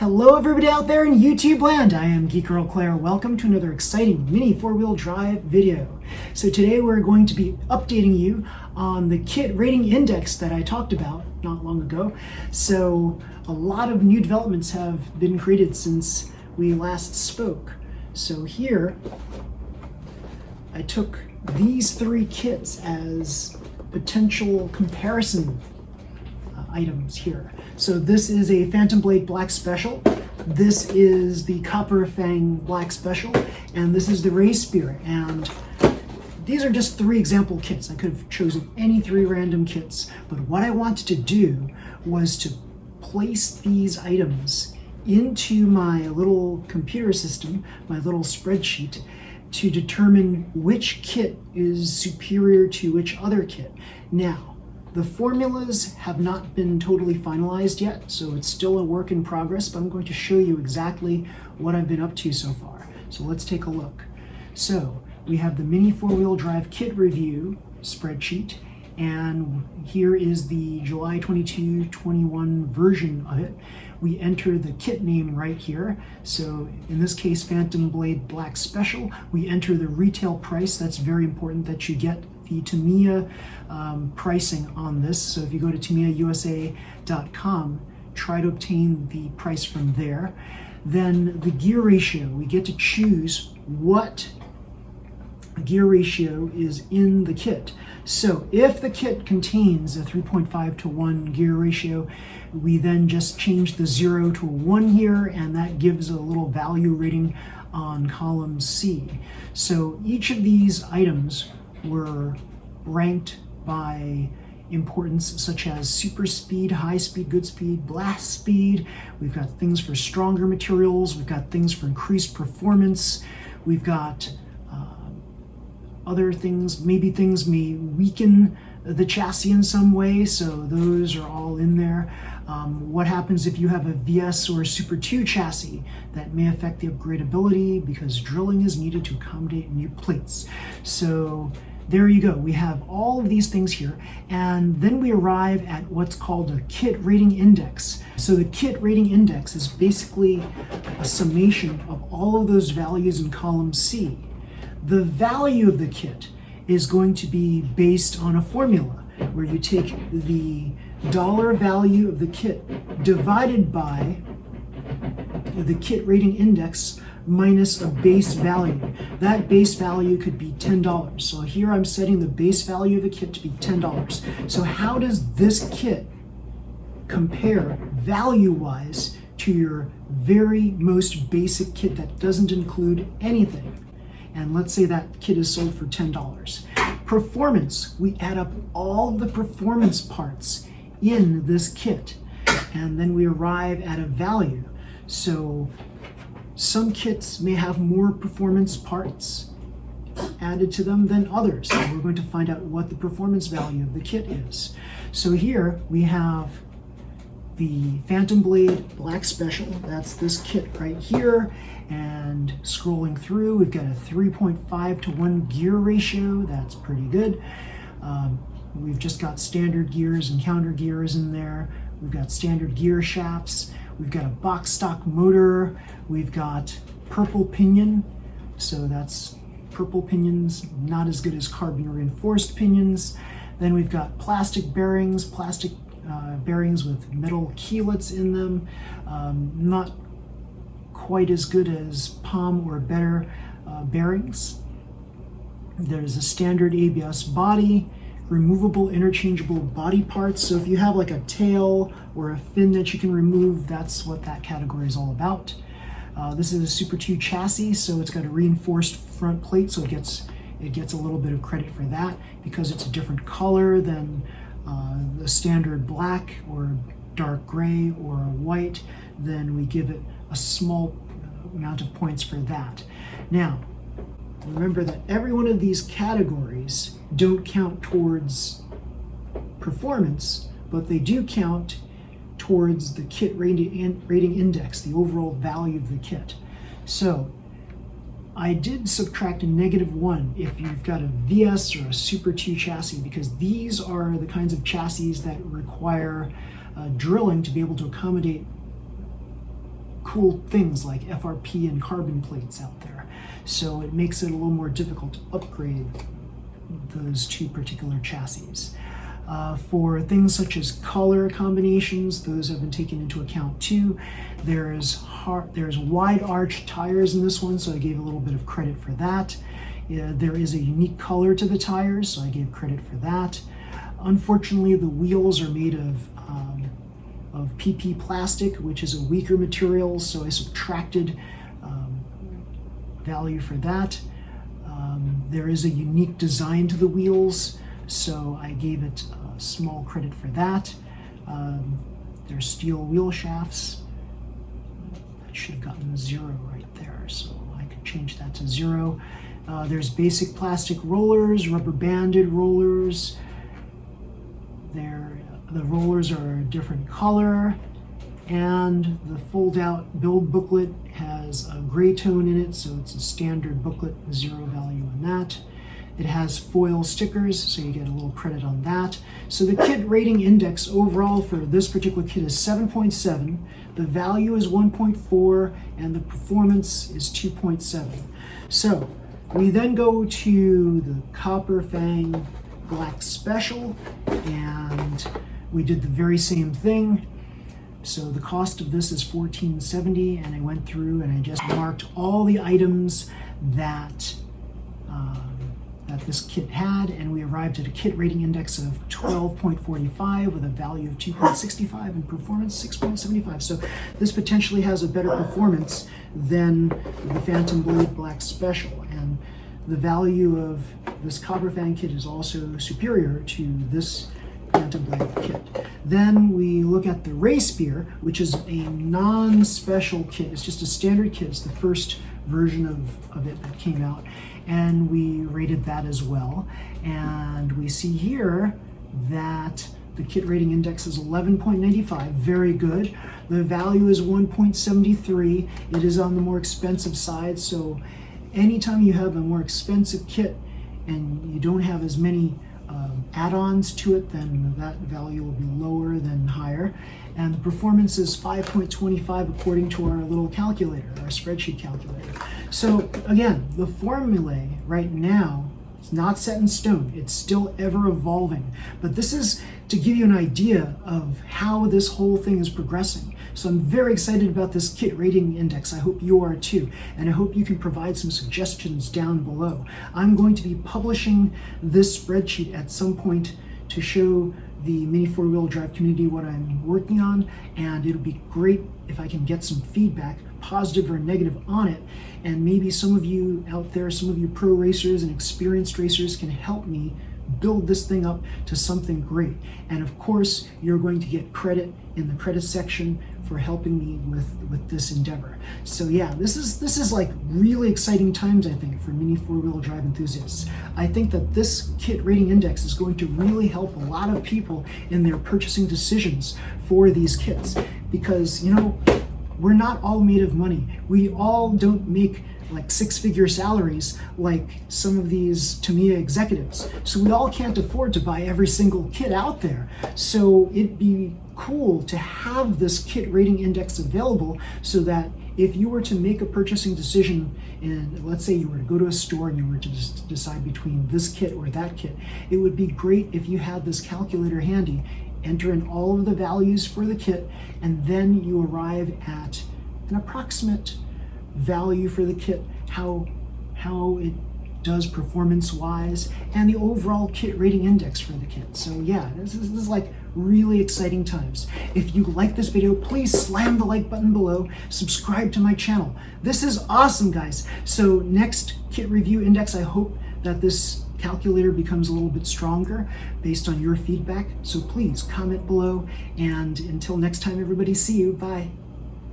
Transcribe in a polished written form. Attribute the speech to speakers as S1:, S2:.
S1: Hello everybody out there in YouTube land, I am Geek Girl Claire. Welcome to another exciting mini four-wheel drive video. So today we're going to be updating you on the kit rating index that I talked about not long ago. So a lot of new developments have been created since we last spoke. So here I took these three kits as potential comparison items here. So this is a Phantom Blade Black Special, this is the Copper Fang Black Special, and this is the Ray Spear. And these are just three example kits. I could have chosen any three random kits, but what I wanted to do was to place these items into my little computer system, my little spreadsheet, to determine which kit is superior to which other kit. Now, the formulas have not been totally finalized yet, so it's still a work in progress, but I'm going to show you exactly what I've been up to so far. So let's take a look. So we have the Mini 4-wheel drive kit review spreadsheet, and here is the July 22-21 version of it. We enter the kit name right here. So in this case, Phantom Blade Black Special. We enter the retail price. That's very important that you get the Tamiya pricing on this. So if you go to TamiyaUSA.com, try to obtain the price from there. Then the gear ratio, we get to choose what gear ratio is in the kit. So if the kit contains a 3.5 to 1 gear ratio, we then just change the 0 to a 1 here, and that gives a little value rating on column C. So each of these items were ranked by importance, such as super speed, high speed, good speed, blast speed. We've got things for stronger materials. We've got things for increased performance. We've got other things, maybe things may weaken the chassis in some way, so those are all in there. What happens if you have a VS or a Super 2 chassis? That may affect the upgradability because drilling is needed to accommodate new plates. So there you go. We have all of these things here, and then we arrive at what's called a kit rating index. So the kit rating index is basically a summation of all of those values in column C. The value of the kit is going to be based on a formula where you take the dollar value of the kit divided by the kit rating index minus a base value. That base value could be $10. So here I'm setting the base value of the kit to be $10. So how does this kit compare value-wise to your very most basic kit that doesn't include anything? And let's say that kit is sold for $10. Performance, we add up all the performance parts in this kit, and then we arrive at a value. So some kits may have more performance parts added to them than others. So we're going to find out what the performance value of the kit is. So here we have the Phantom Blade Black Special. That's this kit right here. And scrolling through, we've got a 3.5 to 1 gear ratio. That's pretty good. We've just got standard gears and counter gears in there. We've got standard gear shafts. We've got a box stock motor. We've got purple pinion. So that's purple pinions, not as good as carbon reinforced pinions. Then we've got plastic bearings, bearings with metal keylets in them. Not quite as good as palm or better bearings. There's a standard ABS body, removable interchangeable body parts. So if you have like a tail or a fin that you can remove, that's what that category is all about. This is a Super 2 chassis, so it's got a reinforced front plate, so it gets a little bit of credit for that because it's a different color than the standard black or dark gray or white. Then we give it a small amount of points for that. Now, remember that every one of these categories don't count towards performance, but they do count towards the kit rating index, the overall value of the kit. So I did subtract a -1 if you've got a VS or a Super 2 chassis, because these are the kinds of chassis that require drilling to be able to accommodate cool things like FRP and carbon plates out there. So it makes it a little more difficult to upgrade those two particular chassis. For things such as color combinations, those have been taken into account too. There's wide arch tires in this one, so I gave a little bit of credit for that. There is a unique color to the tires, so I gave credit for that. Unfortunately, the wheels are made of PP plastic, which is a weaker material, so I subtracted value for that. There is a unique design to the wheels, so I gave it small credit for that. There's steel wheel shafts. I should have gotten a 0 right there, so I could change that to 0. There's basic plastic rollers, rubber banded rollers. The rollers are a different color, and the fold-out build booklet has a gray tone in it, so it's a standard booklet, 0 value on that. It has foil stickers, so you get a little credit on that. So the kit rating index overall for this particular kit is 7.7. The value is 1.4, and the performance is 2.7. So we then go to the Copper Fang Black Special, and we did the very same thing. So the cost of this is $14.70, and I went through and I just marked all the items that this kit had, and we arrived at a kit rating index of 12.45 with a value of 2.65 and performance 6.75. So this potentially has a better performance than the Phantom Blade Black Special, and the value of this Copper Fang kit is also superior to this Phantom Blade kit. Then we look at the Race Beer, which is a non-special kit. It's just a standard kit. It's the first version of it that came out, and we rated that as well. And we see here that the kit rating index is 11.95, very good. The value is 1.73. It is on the more expensive side, so anytime you have a more expensive kit and you don't have as many add-ons to it, then that value will be lower than higher. And the performance is 5.25 according to our little calculator, our spreadsheet calculator. So again, the formulae right now is not set in stone. It's still ever evolving. But this is to give you an idea of how this whole thing is progressing. So I'm very excited about this kit rating index. I hope you are too. And I hope you can provide some suggestions down below. I'm going to be publishing this spreadsheet at some point to show the Mini 4-wheel drive community what I'm working on, and it'll be great if I can get some feedback, positive or negative, on it, and maybe some of you out there, some of you pro racers and experienced racers, can help me build this thing up to something great. And of course, you're going to get credit in the credit section for helping me with this endeavor. So yeah, this is like really exciting times, I think, for Mini 4-wheel drive enthusiasts. I think that this kit rating index is going to really help a lot of people in their purchasing decisions for these kits, because, you know, we're not all made of money. We all don't make like 6-figure salaries like some of these Tamiya executives. So we all can't afford to buy every single kit out there. So it'd be cool to have this kit rating index available so that if you were to make a purchasing decision, and let's say you were to go to a store and you were to just decide between this kit or that kit, it would be great if you had this calculator handy, enter in all of the values for the kit, and then you arrive at an approximate value for the kit, how it does performance-wise, and the overall kit rating index for the kit. So yeah, this is like really exciting times. If you like this video, please slam the like button below, subscribe to my channel. This is awesome, guys. So next kit review index, I hope that this calculator becomes a little bit stronger based on your feedback. So please comment below, and until next time, everybody, see you. Bye.